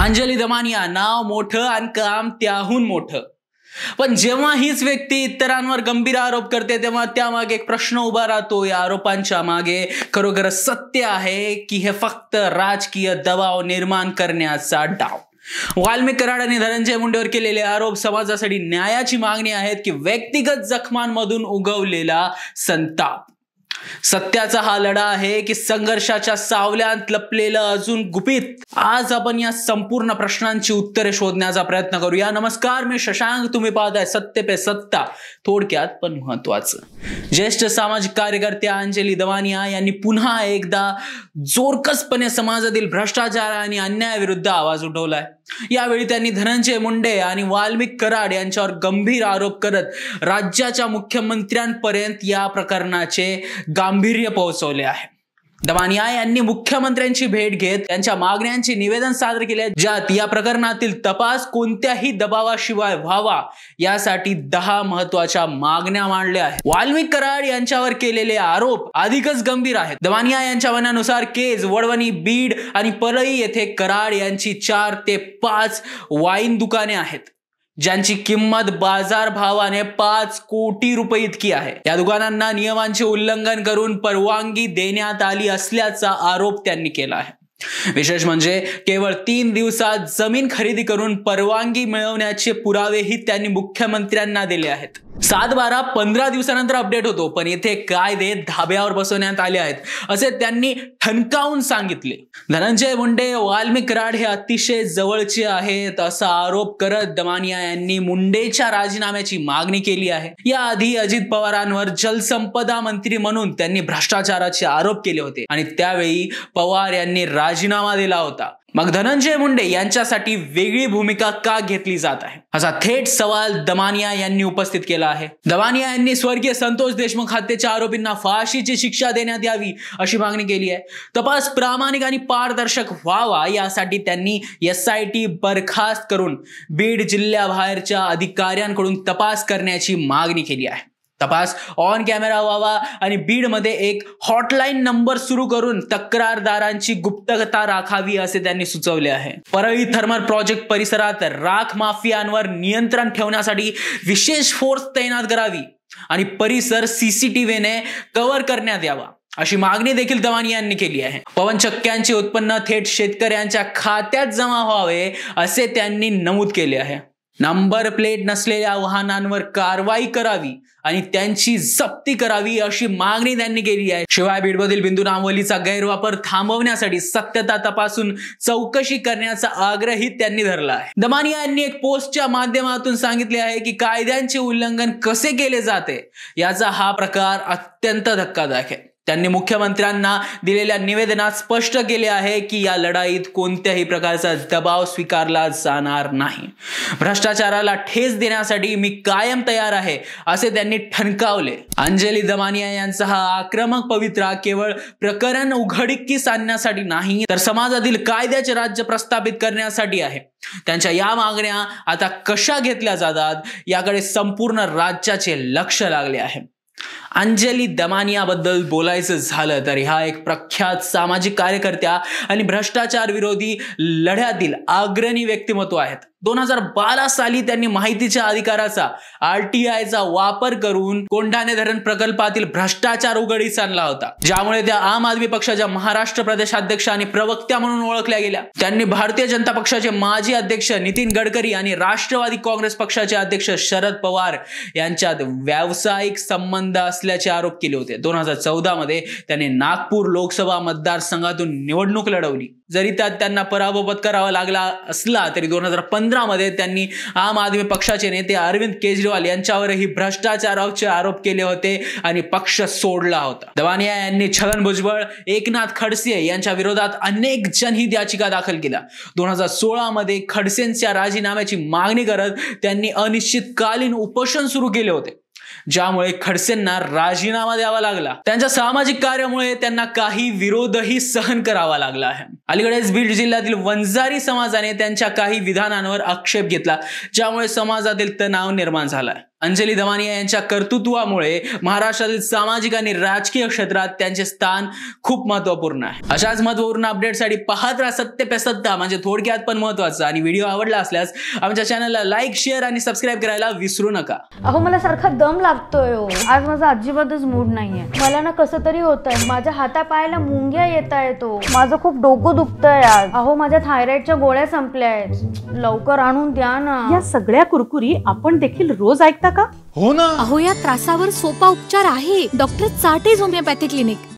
अंजली दमानिया नाव मोठं आणि काम त्याहून मोठं. पण जेव्हा हीच व्यक्ती इतरांवर गंभीर आरोप करते तेव्हा त्यामागे एक प्रश्न उभा राहतो. या आरोपांच्या मागे खरोखर सत्य आहे की हे फक्त राजकीय दबाव निर्माण करण्याचा डाव? वाल्मिक कराड आणि धनंजय मुंडेवर केलेले आरोप समाजासाठी न्यायाची मागणी आहेत की व्यक्तिगत जखमांमधून उगवलेला संताप? सत्याचा हा लढा आहे की संघर्षाच्या सावल्यात लपलेलं अजून गुपित? आज आपण या संपूर्ण प्रश्नांची उत्तरे शोधण्याचा प्रयत्न करूया. नमस्कार, मी शशांक, तुम्ही पाहताय सत्य पे सत्ता, थोडक्यात पण महत्वाचं. ज्येष्ठ सामाजिक कार्यकर्त्या अंजली दमानिया यांनी पुन्हा एकदा जोरकसपणे समाजातील भ्रष्टाचार आणि अन्यायाविरुद्ध आवाज उठवलाय. यावेळी त्यांनी धनंजय मुंडे आणि वाल्मिक कराड यांच्यावर गंभीर आरोप करत राज्याच्या मुख्यमंत्र्यांपर्यंत या प्रकरणाचे गांभीर्य पोहोचवले आहे. दमानिया यांनी मुख्यमंत्र्यांची भेट घेत त्यांच्या मागण्यांचे निवेदन सादर केले, ज्यात या प्रकरणातील तपास कोणत्याही दबावाशिवाय व्हावा यासाठी 10 महत्वाच्या मागण्या मांडल्या आहेत. वाल्मिक कराड यांच्यावर केलेले आरोप अधिकच गंभीर आहेत. दमानिया यांच्या म्हणण्यानुसार केज, वडवणी, बीड आणि परळी येथे कराड यांची 4 ते 5 वाईन दुकाने आहेत, ज्यांची किंमत बाजार भावाने 5 कोटी रुपये इतकी आहे. या दुकानांना नियमांचे उल्लंघन करून परवानगी देण्यात आली असल्याचा आरोप त्यांनी केला आहे. विशेष म्हणजे केवळ 3 दिवसात जमीन खरेदी करून परवानगी मिळवण्याचे पुरावेही त्यांनी मुख्यमंत्र्यांना दिले आहेत. 7-12 15 दिवसानंतर अपडेट होतो, पण येथे कायदे धाब्यावर बसवण्यात आले आहेत असे त्यांनी ठणकावून सांगितले. धनंजय मुंडे, वाल्मिक कराड हे अतिशय जवळचे आहेत असा आरोप करत दमानिया यांनी मुंडेच्या राजीनाम्याची मागणी केली आहे. याआधी अजित पवारांवर जलसंपदा मंत्री म्हणून त्यांनी भ्रष्टाचाराचे आरोप केले होते आणि त्यावेळी पवार यांनी राजीनामा दिला होता. मग धनंजय मुंडे यांच्यासाठी वेगळी भूमिका का घेतली जात आहे, असा थेट सवाल दमानिया यांनी उपस्थित केला आहे. दमानिया यांनी स्वर्गीय संतोष देशमुख हत्येच्या आरोपींना फाशीची शिक्षा देण्यात यावी अशी मागणी केली आहे. तपास प्रामाणिक आणि पारदर्शक व्हावा यासाठी त्यांनी SIT बरखास्त करून बीड जिल्ह्याबाहेरच्या अधिकाऱ्यांकडून तपास करण्याची मागणी केली आहे. तपास ऑन कॅमेरा व्हावा आणि बीडमध्ये एक हॉटलाईन नंबर सुरू करून तक्रारदारांची गुप्तता राखावी असे त्यांनी सुचवले आहे. परळी थर्मल प्रोजेक्ट परिसरात राख माफियांवर नियंत्रण ठेवण्यासाठी विशेष फोर्स तैनात करावी आणि परिसर CCTVने कव्हर करण्यात यावा अशी मागणी देखील दमानिया यांनी केली आहे. पवनचक्क्यांचे उत्पन्न थेट शेतकऱ्यांच्या खात्यात जमा व्हावे असे त्यांनी नमूद केले आहे. नंबर प्लेट नसलेल्या वाहनांवर कारवाई करावी आणि त्यांची जप्ती करावी अशी मागणी त्यांनी केली आहे. शिवाय बीडमधील बिंदू नामवलीचा गैरवापर थांबवण्यासाठी सत्यता तपासून चौकशी करण्याचा आग्रही त्यांनी धरला आहे. दमानिया यांनी एक पोस्टच्या माध्यमातून सांगितले आहे की कायद्यांचे उल्लंघन कसे केले जाते याचा हा प्रकार अत्यंत धक्कादायक आहे. त्यांनी मुख्यमंत्र्यांना दिलेल्या निवेदनात स्पष्ट केले आहे की या लढाईत कोणत्याही प्रकारचा दबाव स्वीकारला जाणार नाही. भ्रष्टाचाराला ठेच देण्यासाठी मी कायम तयार आहे असे त्यांनी ठणकावले. अंजली दमानिया यांचा हा आक्रमक पवित्रा केवळ प्रकरण उघडकीस आणण्यासाठी नाही तर समाजातील कायद्याचे राज्य प्रस्थापित करण्यासाठी आहे. त्यांच्या या मागण्या आता कशा घेतल्या जातात याकडे संपूर्ण राज्याचे लक्ष लागले आहे. अंजली दमानिया बद्दल बोलायचं झालं तर ह्या एक प्रख्यात सामाजिक कार्यकर्त्या आणि भ्रष्टाचार विरोधी लढ्यातील अग्रणी व्यक्तिमत्व आहेत. 2012 साली त्यांनी माहितीच्या अधिकाराचा RTIचा वापर करून कोंढाणे धरण प्रकल्पातील भ्रष्टाचार उघडकीस आणला होता, ज्यामुळे त्या आम आदमी पक्षाच्या महाराष्ट्र प्रदेशाध्यक्ष आणि प्रवक्त्या म्हणून ओळखल्या गेल्या. त्यांनी भारतीय जनता पक्षाचे माजी अध्यक्ष नितीन गडकरी आणि राष्ट्रवादी काँग्रेस पक्षाचे अध्यक्ष शरद पवार यांच्यात व्यावसायिक संबंध असल्याचे आरोप केले होते. 2014 मध्ये त्यांनी नागपूर लोकसभा मतदारसंघातून निवडणूक लढवली. जरी त्यात त्यांना पराभव पत्करावा लागला असला तरी 2015 मध्ये त्यांनी आम आदमी पक्षाचे नेते अरविंद केजरीवाल यांच्यावरही भ्रष्टाचाराचे आरोप केले होते आणि पक्ष सोडला होता. दमानिया यांनी छगन भुजबळ, एकनाथ खडसे यांच्या विरोधात अनेक जनहित याचिका दाखल केल्या. 2016 मध्ये खडसेंच्या राजीनाम्याची मागणी करत त्यांनी अनिश्चितकालीन उपोषण सुरू केले होते. ज्यामुळे खडसेंना राजीनामा द्यावा लागला. त्यांच्या सामाजिक कार्यामुळे त्यांना काही विरोधही सहन करावा लागला आहे. अलीकडेच बीड जिल्ह्यातील वंजारी समाजाने त्यांच्या काही विधानांवर आक्षेप घेतला, ज्यामुळे समाजातील तणाव निर्माण झालाय. अंजली दमानिया यांच्या कर्तृत्वामुळे महाराष्ट्रातील सामाजिक आणि राजकीय क्षेत्रात त्यांचे स्थान खूप महत्वपूर्ण आहे. अशाच महत्वपूर्ण अपडेटसाठी पाहत राहा सत्य पे सत्ता, म्हणजे थोडक्यात पण महत्वाचं. आणि व्हिडिओ आवडला असल्यास आमच्या चॅनलला लाईक, शेअर आणि सबस्क्राईब करायला विसरू नका. अहो मला सारखा दम लागतोय हो. आज माझा अजिबातच मूड नाहीये. मला ना कसं तरी होतंय. माझ्या हातापायाला मुंग्या येतायत. माझं खूप डोकं दुखतंय आज. अहो माझ्या थायरॉइडच्या गोळ्या संपल्या आहेत. लवकर आणून द्या ना. या सगळ्या कुरकुरी आपण देखील रोज ऐकता का? हो ना. अहो या त्रासावर सोपा उपचार आहे. डॉक्टर चाटेज होमिओपॅथी क्लिनिक.